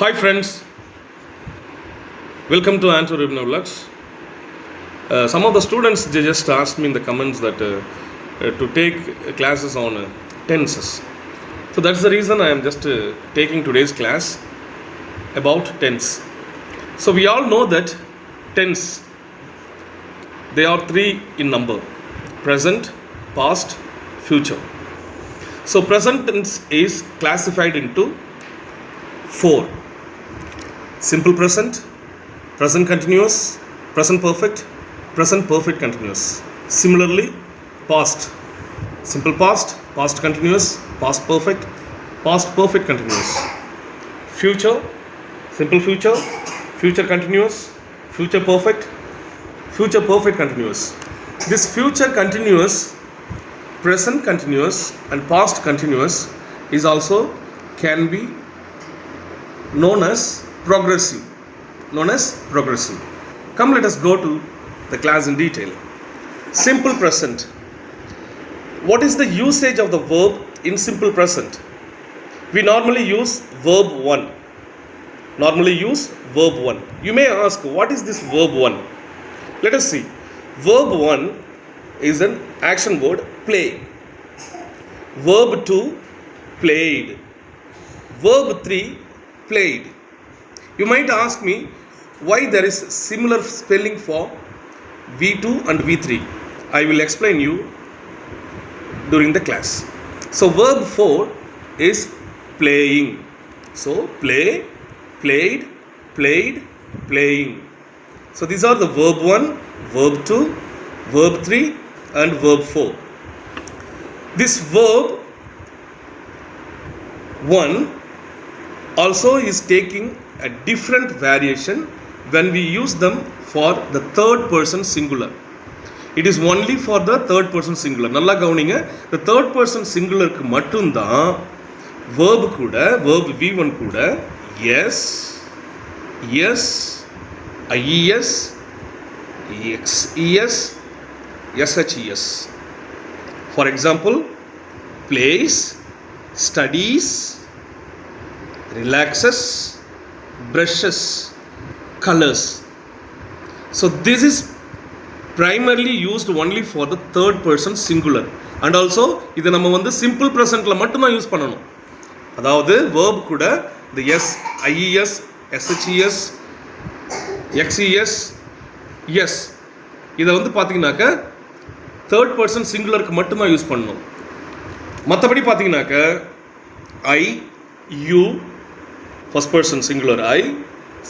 Hi friends, welcome to Answer Ibn Lux. Some of the students they just asked me in the comments that to take classes on tenses. So that's the reason I am just taking today's class about tense. So we all know that tense, they are three in number: present, past, future. So present tense is classified into four: simple present, present continuous, present perfect, present perfect continuous. Similarly, past, simple past, past continuous, past perfect, past perfect continuous. Future, simple future, future continuous, future perfect, future perfect continuous. This future continuous, present continuous and past continuous is also can be known as progressive. Come, let us go to the class in detail. Simple present. What is the usage of the verb in simple present? We normally use verb 1. You may ask, what is this verb 1? Let us see. Verb 1 is an action word, play. Verb 2, played. Verb 3, played. You might ask me why there is similar spelling for V2 and V3. I will explain you during the class. So verb 4 is playing. So play, played, played, playing. So these are the verb 1, verb 2, verb 3 and verb 4. This verb 1 also is taking a different variation when we use them for the third person singular. It is only for the third person singular. நல்லா கவனிங்க, the third person singular க்கு மட்டும்தான் verb கூட, verb V1 கூட yes, yes, ies, xes, shes. For example, plays, studies, relaxes, brushes, colors. So this is primarily used only for the third person singular. And also இதை நம்ம வந்து simple presentல மட்டும்தான் use பண்ணணும். அதாவது verb கூட the s, ies, shes, xes, yes இதை வந்து பார்த்தீங்கன்னாக்க third person singularக்கு மட்டும்தான் யூஸ் பண்ணணும். மற்றபடி பார்த்தீங்கன்னாக்க I, you, first person singular I,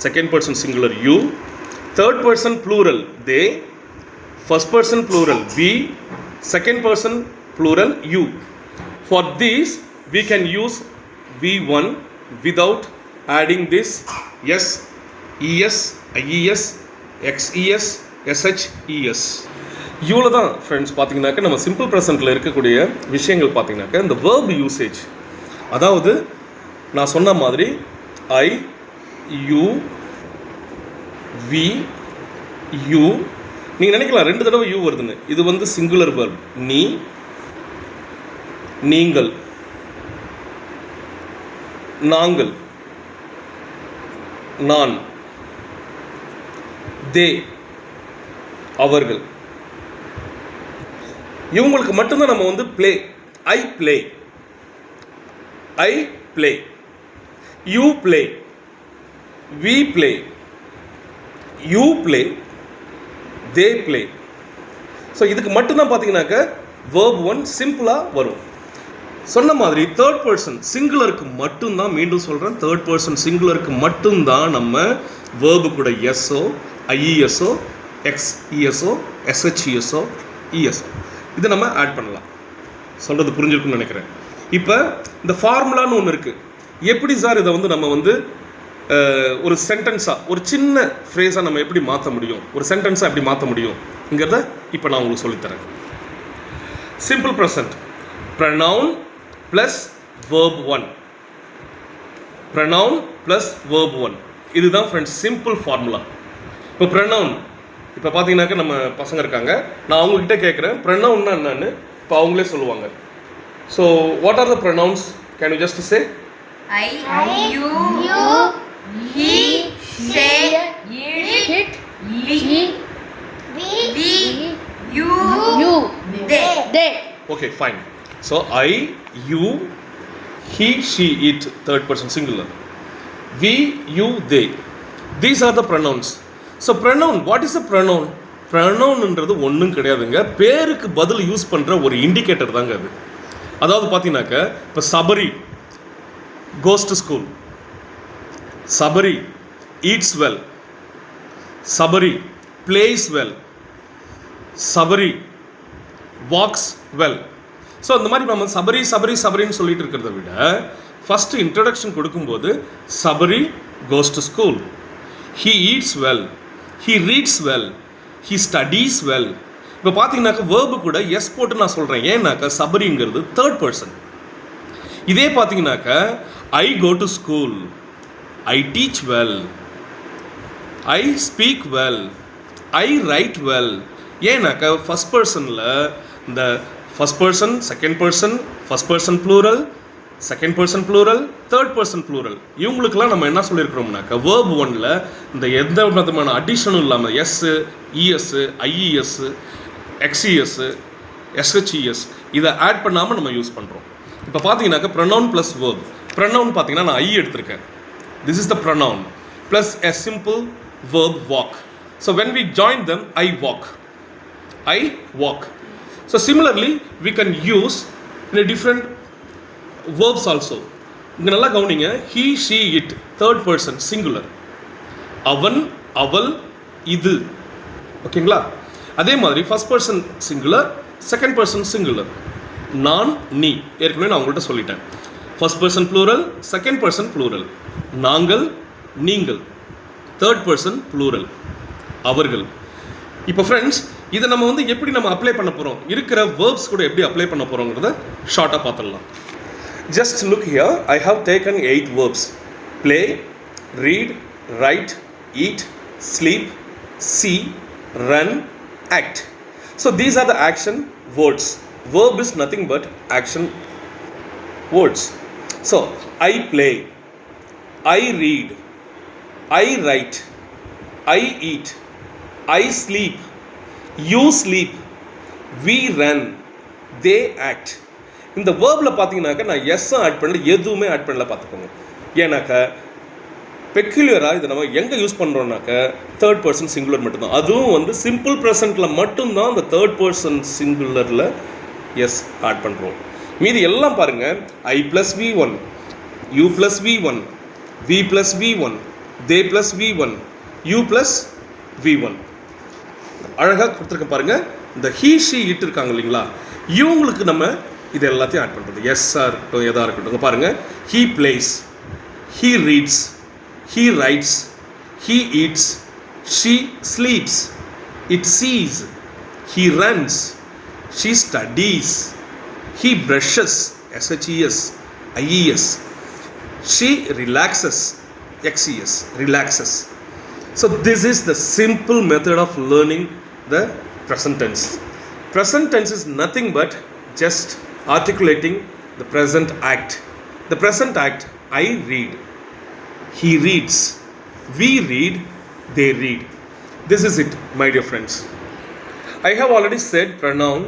second person singular you, third person plural they, first person plural we, second person plural you. For these we can use V1 without adding this s, es, ies, xes, shes. இவ்வளோ தான் friends. பார்த்தீங்கன்னாக்க நம்ம simple ப்ரெசென்ட்டில் இருக்கக்கூடிய விஷயங்கள் பார்த்தீங்கன்னாக்க இந்த verb usage, அதாவது நான் சொன்ன மாதிரி ஐ, யூ, வி, யூ. நீங்கள் நினைக்கலாம் 2 தடவை யூ வருதுன்னு. இது வந்து சிங்குலர் வேர்ப். நீ, நீங்கள், நாங்கள், நான், தே, அவர்கள். இவங்களுக்கு மட்டும்தான் நம்ம வந்து play, I play, I play, you play, we play, you play, they play. So இதுக்கு மட்டும்தான் பார்த்தீங்கன்னாக்க வேர்ப் 1 சிம்பிளாக வரும். சொன்ன மாதிரி தேர்ட் பர்சன் சிங்குலருக்கு மட்டும்தான், மீண்டும் சொல்கிறேன், தேர்ட் பர்சன் சிங்குலருக்கு மட்டும்தான் நம்ம வேர்பு கூட எஸ்ஓ, ஐஇஎஸ்ஓ, எக்ஸ்இஎஸ்ஓ, எஸ்ஹெச்இஎஸ்ஓ, இஎஸ்ஓ இதை நம்ம ஆட் பண்ணலாம். சொல்கிறது புரிஞ்சிருக்குன்னு நினைக்கிறேன். இப்போ இந்த ஃபார்முலான்னு ஒன்று இருக்குது. எப்படி சார் இதை வந்து நம்ம வந்து ஒரு சென்டென்ஸாக, ஒரு சின்ன ஃப்ரேஸாக நம்ம எப்படி மாற்ற முடியும், ஒரு சென்டென்ஸாக எப்படி மாற்ற முடியுங்கிறத இப்போ நான் உங்களுக்கு சொல்லித்தரேன். Simple present, pronoun plus verb 1, pronoun plus verb 1. இதுதான் ஃப்ரெண்ட்ஸ் சிம்பிள் ஃபார்முலா. இப்போ ப்ரனவுன், இப்போ பார்த்தீங்கன்னாக்க நம்ம பசங்க இருக்காங்க, நான் அவங்கக்கிட்ட கேட்குறேன் ப்ரனவுன்னா என்னன்னு. இப்போ அவங்களே சொல்லுவாங்க. So what are the pronouns? Can you just say? I, you, Okay, fine. So I, you, he, she, it, third person singular. We, you, they. These are the pronouns. So pronoun, what is a pronoun? ப்ரனவுன்ன்றது ஒன்றும் கிடையாதுங்க, பேருக்கு பதில் use பண்ணுற ஒரு indicator தாங்க அது. அதாவது பார்த்தீங்கன்னாக்க இப்போ Sabari goes to school, Sabari eats well, Sabari place well, Sabari walks well. So அந்த மாதிரி நம்ம சபரி சபரி சபரின்னு சொல்லிட்டு இருக்கிறத விட ஃபஸ்ட்டு இன்ட்ரடக்ஷன் கொடுக்கும்போது Sabari goes to school, he eats well, he reads well, he studies well. இப்போ பார்த்தீங்கன்னாக்கா வேர்பு கூட எஸ் போட்டு நான் சொல்கிறேன், ஏன்னாக்கா சபரிங்கிறது தேர்ட் பர்சன். இதே பார்த்தீங்கன்னாக்கா I go to school, I teach well, I speak well, I write well. ஏன்னாக்கா ஃபஸ்ட் பர்சனில் இந்த first person, second person, first person plural, second person plural, third person plural, இவங்களுக்கெல்லாம் நம்ம என்ன சொல்லியிருக்கிறோம்னாக்கா வேர்ப் ஒன்னில் இந்த எந்த விதமான அடிஷனும் இல்லாமல் எஸ்ஸு, இஎஸ்ஸு, ஐஇஎஸ்ஸு, எக்ஸ்இஎஸ்ஸு, எஸ்ஹெச்இஎஸ் இதை ஆட் பண்ணாமல் நம்ம யூஸ் பண்ணுறோம். இப்போ பார்த்தீங்கன்னாக்கா ப்ரொனவுன் ப்ளஸ் வேர்ப். ப்ரொனவுன் பார்த்தீங்கன்னா நான் ஐ எடுத்திருக்கேன், this is the pronoun plus a simple verb walk. So when we join them I walk, I walk. So similarly we can use in a different verbs also. இங்க நல்லா கவனிங்க, he, she, it, third person singular, அவன், அவள், இது. ஓகேங்களா? அதே மாதிரி first person singular, second person singular, நான், நீ. ஏற்கனவே நான் உங்கள்கிட்ட சொல்லிட்டேன். First person plural, second person plural, நாங்கள், நீங்கள், தேர்ட் பர்சன் ப்ளூரல், அவர்கள். இப்போ ஃப்ரெண்ட்ஸ், இதை நம்ம வந்து எப்படி நம்ம அப்ளை பண்ண போகிறோம், இருக்கிற வேர்ப்ஸ் கூட எப்படி அப்ளை பண்ண போகிறோங்கிறத ஷார்ட்டாக பார்த்துடலாம். Just look here, I have taken 8 verbs: play, read, write, eat, sleep, see, run, act. So these are the action words. Verb is nothing but action words. So I play, I read, I write, I eat, I sleep, you sleep, we run, they act. இந்த waybill பார்த்தீங்கன்னாக்கா நான் எஸ்ஸும் add பண்ணல, எதுவுமே add பண்ணல. பார்த்துக்கோங்க, ஏன்னாக்கா பெக்யூலியராக இதை நம்ம எங்கே யூஸ் பண்ணுறோம்னாக்கா தேர்ட் பர்சன் சிங்குலர் மட்டும்தான். அதுவும் வந்து சிம்பிள் ப்ரெசண்ட்டில் மட்டும்தான் அந்த தேர்ட் பர்சன் சிங்குலரில் எஸ் ஆட் பண்ணுறோம். மீதி எல்லாம் பாருங்கள், I plus V one, you plus V one, we plus V one, they plus V one, you plus V one. அழகாக கொடுத்துருக்க பாருங்கள். இந்த ஹீ, ஷீ, இட் இருக்காங்க இல்லைங்களா, இவங்களுக்கு நம்ம இது எல்லாத்தையும் ஆட் பண்ணுறது. எஸ்ஸாக இருக்கட்டும், எதாக இருக்கட்டும். பாருங்கள், he plays, he reads, he writes, he eats, she sleeps, it sees, he runs, she studies, he brushes, SHES, IES, she relaxes, XES, relaxes. So this is the simple method of learning the present tense. Present tense is nothing but just articulating the present act. The present act, I read, he reads, we read, they read. This is it, my dear friends. I have already said pronoun.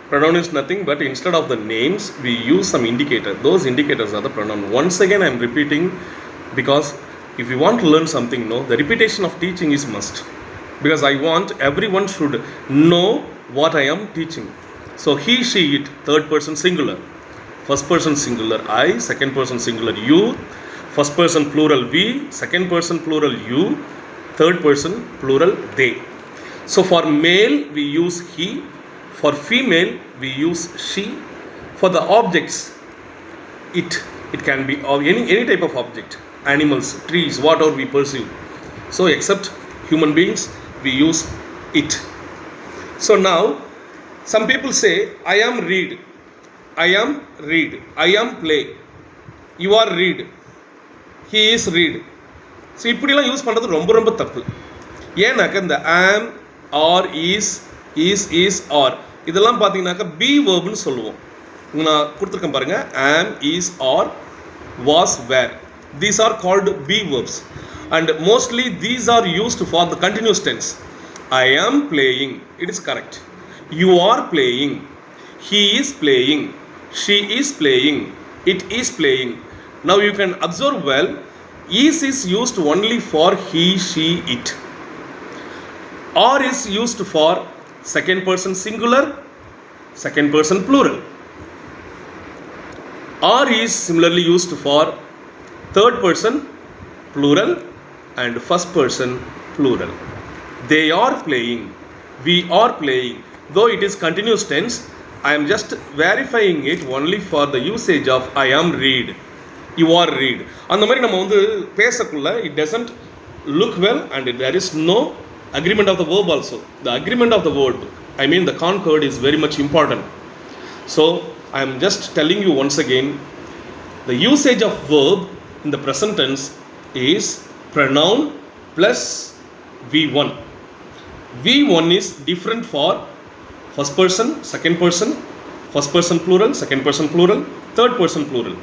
Pronoun is nothing but instead of the names we use some indicator. Those indicators are the pronoun. Once again I am repeating, because if you want to learn something, no, the repetition of teaching is must, because I want everyone should know what I am teaching. So he, she, it, third person singular, first person singular I, second person singular you, first person plural we, second person plural you, third person plural they. So for male we use he, for female we use she. For the objects, it can be of any type of object, animals, trees, whatever we perceive. So except human beings we use it. So now some people say I am read, I am read, I am play, you are read, he is read. So இப்படிலாம் use பண்ணுறது ரொம்ப ரொம்ப தப்பு. ஏன்னாக்கா இந்த ஆம், R, is, R இதெல்லாம் பார்த்தீங்கன்னாக்கா பி வேர்ப்னு சொல்லுவோம். நான் கொடுத்துருக்கேன் பாருங்கள், am, is, are, was, were. These are called be verbs and mostly these are used for the continuous tense. I am playing, it is correct. You are playing, he is playing, she is playing, it is playing. Now you can observe well, is used only for he, she, it. Are is used for second person singular, second person plural. Are is similarly used for third person plural and first person plural. They are playing, we are playing. Though it is continuous tense, I am just verifying it only for the usage of I am read, you are read. அந்த மாதிரி நம்ம வந்து பேசக்குள்ள it doesn't look well and there is no agreement of the verb also. The agreement of the word, I mean the concord, is very much important. So I am just telling you once again, the usage of verb in the present tense is pronoun plus V1. V1 is different for first person, second person, first person plural, second person plural, third person plural.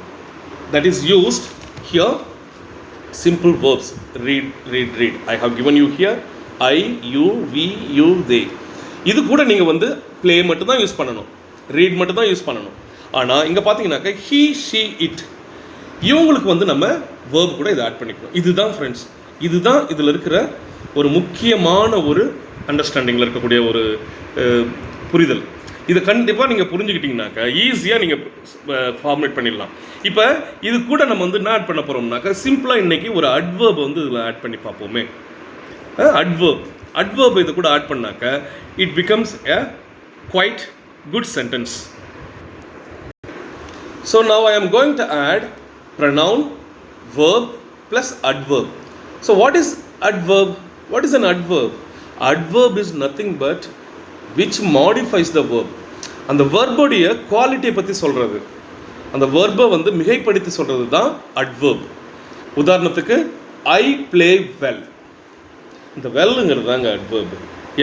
That is used here. Simple verbs, read, read, read. I have given you here I, you, we, you, they. இது கூட நீங்கள் வந்து play மட்டும் தான் use பண்ணணும், read மட்டும் தான் use பண்ணணும். ஆனால் இங்கே பார்த்தீங்கன்னாக்கா he, she, it, இவங்களுக்கு வந்து நம்ம verb கூட இதை ஆட் பண்ணிக்கணும். இதுதான் ஃப்ரெண்ட்ஸ், இதுதான் இதில் இருக்கிற ஒரு முக்கியமான ஒரு அண்டர்ஸ்டாண்டிங்கில் இருக்கக்கூடிய ஒரு புரிதல். இதை கண்டிப்பாக நீங்கள் புரிஞ்சுக்கிட்டீங்கன்னாக்கா ஈஸியாக நீங்கள் ஃபார்மேட் பண்ணிடலாம். இப்போ இது கூட நம்ம வந்து என்ன ஆட் பண்ண போகிறோம்னாக்கா, சிம்பிளாக இன்றைக்கி ஒரு அட்வர்ப் வந்து இதில் ஆட் பண்ணி பார்ப்போமே. அட்வர்ப் இது கூட ஆட் பண்ணாக்கா it becomes a quite good sentence. So now I am going to add pronoun, verb plus adverb. So what is adverb? What is an adverb? Adverb is nothing but which modifies the verb. அந்த வெர்போடைய குவாலிட்டியை பற்றி சொல்கிறது, அந்த வெர்பை வந்து மிகைப்படுத்தி சொல்கிறது தான் adverb. உதாரணத்துக்கு ஐ பிளே வெல், இந்த வெல்லுங்கிறது தாங்க அட்வர்ப்.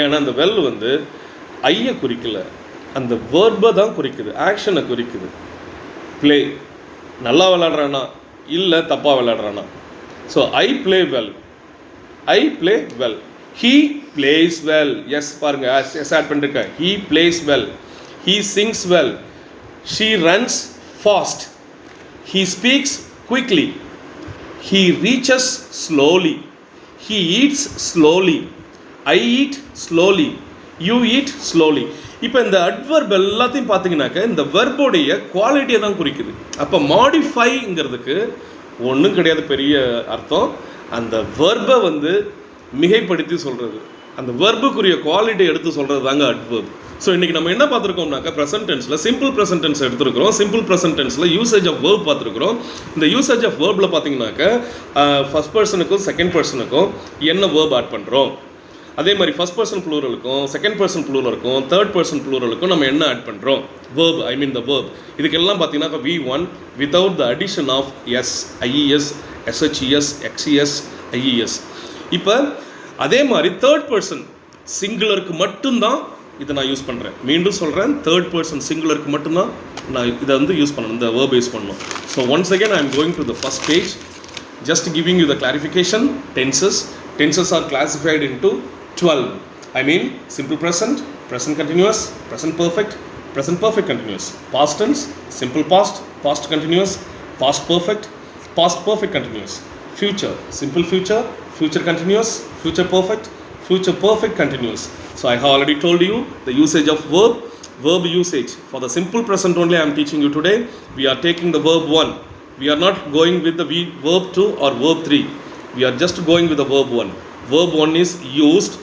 ஏன்னா அந்த வெல் வந்து ஐயை குறிக்கல, அந்த வெர்பை தான் குறிக்குது, ஆக்ஷனை குறிக்குது. பிளே நல்லா விளையாடுறானா இல்லை தப்பாக விளையாடுறானா. So I play well, I play well. He plays well, S பாருங்க, எஸ் ஆட் பண்ணிருக்கேன். He plays well, he sings well, she runs fast, he speaks quickly, he reaches slowly, he eats slowly, I eat slowly, you eat slowly. இப்போ இந்த adverb எல்லாத்தையும் பார்த்தீங்கன்னாக்க இந்த வெர்போடைய குவாலிட்டியை தான் குறிக்குது. அப்போ மாடிஃபைங்கிறதுக்கு ஒன்றும் கிடையாது பெரிய அர்த்தம். அந்த வெர்பை வந்து மிகைப்படுத்தி சொல்கிறது, அந்த வெர்புக்குரிய குவாலிட்டியை எடுத்து சொல்கிறது தாங்க அட்வர்ப். ஸோ இன்றைக்கி நம்ம என்ன பார்த்துருக்கோம்னாக்கா, ப்ரெசன்ட் டென்ஸில் சிம்பிள் ப்ரெசன்ட் டென்ஸ் எடுத்துருக்கிறோம். சிம்பிள் ப்ரெசன்ட் டென்ஸில் யூசேஜ் ஆஃப் வேர்ப் பார்த்துருக்குறோம். இந்த யூசேஜ் ஆஃப் வேர்பில் பார்த்தீங்கன்னாக்கா ஃபர்ஸ்ட் பர்சனுக்கும் செகண்ட் பர்சனுக்கும் என்ன வேர்ப் ஆட் பண்ணுறோம், அதே மாதிரி ஃபர்ஸ்ட் பர்சன் ப்ளூரலுக்கும் செகண்ட் பர்சன் ப்ளூரலுக்கும் தேர்ட் பர்சன் ப்ளூரலுக்கும் நம்ம என்ன ஆட் பண்ணுறோம், verb, I mean the verb. இதுக்கெல்லாம் பார்த்தீங்கன்னா V1 without the addition of S, IES, SHES, XES, IES. இப்போ அதே மாதிரி தேர்ட் பர்சன் சிங்குலருக்கு மட்டும்தான் இதை நான் யூஸ் பண்ணுறேன். மீண்டும் சொல்கிறேன், தேர்ட் பர்சன் சிங்குலருக்கு மட்டும்தான் நான் இதை வந்து யூஸ் பண்ணணும், இந்த வேர்ப் யூஸ் பண்ணணும். So once again I am going to the first page, just giving you the clarification. Tenses are classified into 12. I mean simple present, present continuous, present perfect continuous, past tense, simple past, past continuous, past perfect continuous, future, simple future, future continuous, future perfect continuous. So I have already told you the usage of verb usage. For the simple present only I am teaching you today. We are taking the verb 1. We are not going with the verb 2 or verb 3. We are just going with the verb 1. Verb 1 is used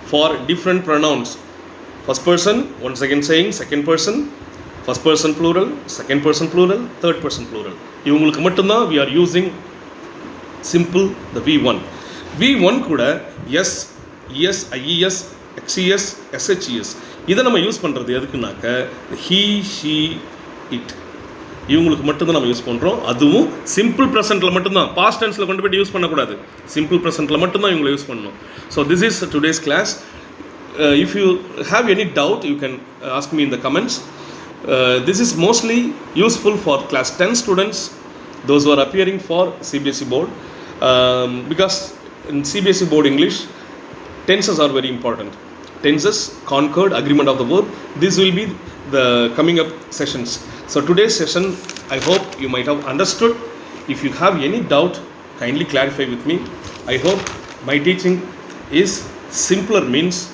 for different pronouns. First person, once again saying, second person, first person plural, second person plural, third person plural. இவங்களுக்கு மட்டும்தான் we are using simple the V1. V1 கூட S, ES, IES, XES, SHES இதை நம்ம use பண்ணுறது எதுக்குனாக்க he, she, it இவங்களுக்கு மட்டும்தான் நம்ம use பண்ணுறோம். அதுவும் சிம்பிள் ப்ரெசென்ட்டில் மட்டும்தான், பாஸ்ட் டென்ஸில் கொண்டு போய்ட்டு யூஸ் பண்ணக்கூடாது. சிம்பிள் ப்ரெசென்ட்டில் மட்டும்தான் இவங்களை யூஸ் பண்ணணும். So this is today's class. If you have any doubt you can ask me in the comments. This is mostly useful for class 10 students, those who are appearing for CBSE board, because in CBSE board English tenses are very important. Tenses, concord, agreement of the verb, this will be the coming up sessions. So today's session, I hope you might have understood. If you have any doubt, kindly clarify with me. I hope my teaching is simpler means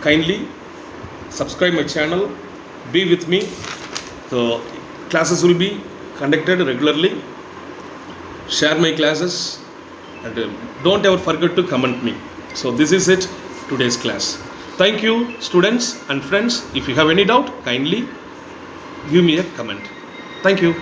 kindly subscribe my channel, be with me. So classes will be conducted regularly. Share my classes and don't ever forget to comment me. So this is it, today's class. Thank you, students and friends. If you have any doubt, kindly give me a comment. Thank you.